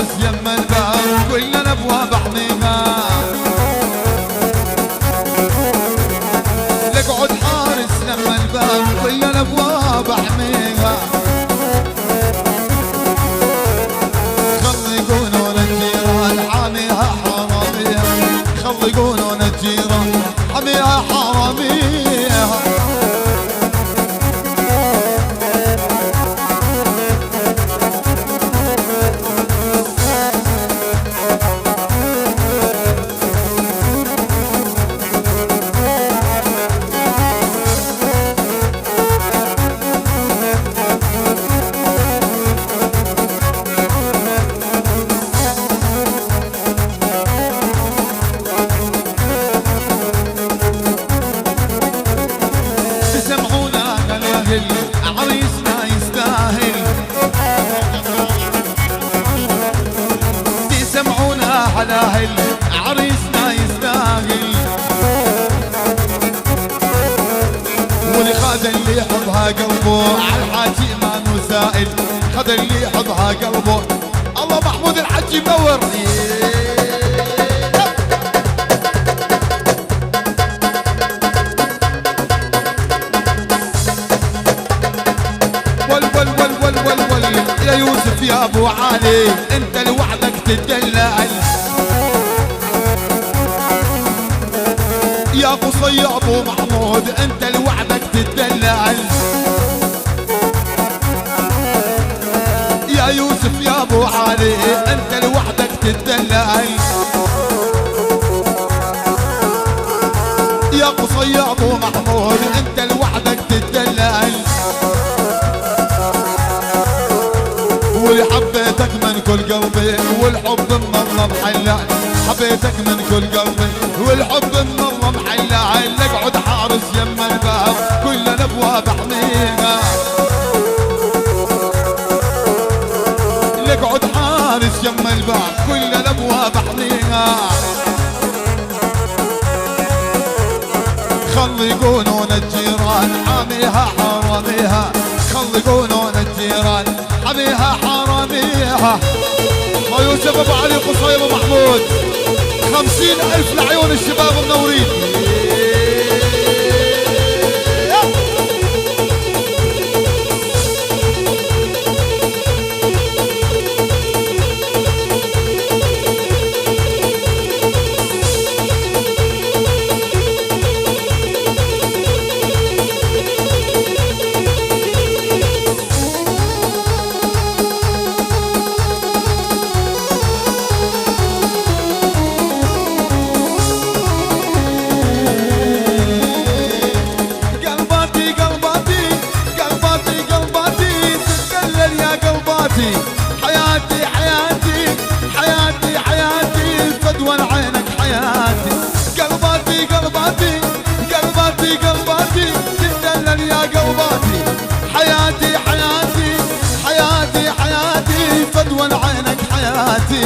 حارس يم الباب كل الابواب احميها. لقعد حارس يم الباب كل الابواب احميها. خلي يقولون الجيران حاميها حراميها، خلي يقولون الجيران حاميها حراميها. عريسنا يستاهل تسمعونا حلاهل، عريسنا يستاهل. واللي خذ اللي يحبها قلبه عالحاجي ما نسائل، خذ اللي يحبها قلبه. الله محمود الحجي منور. يا يوسف يا ابو علي انت لوحدك تدلل، يا قصي يا ابو محمود انت لوحدك تدلل. يا يوسف يا ابو علي انت لوحدك تدلل، يا قصي يا ابو محمود انت لوحدك تدلل. واللي حبيتك من كل قلبي والحب من الله محلل، حبيتك من كل قلبي والحب من الله محلل. اقعد حارس يم الباب كل الابواب احميها. اقعد حارس يم الباب كل الابواب احميها. خلي يقولون الجيران حاميها حراميها، خلي يقولون الجيران حاميها حراميها. ما يوسف ابو علي قصي ابو محمود 50,000 لعيون الشباب منورين. حياتي حياتي حياتي حياتي فدوى عينك حياتي. قلباتي قلباتي قلباتي قلباتي تدلل يا قلباتي. حياتي حياتي حياتي حياتي فدوى عينك حياتي.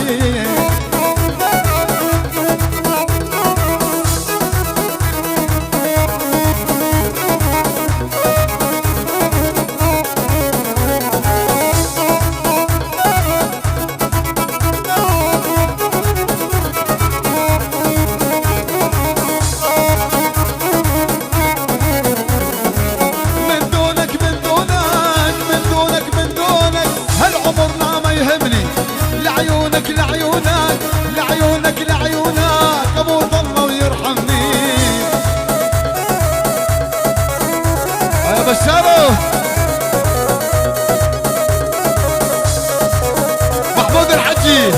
لعيونك لعيونك لعيونك لعيونك ابو ضل ويرحمني. يا بشارو محمود الحجي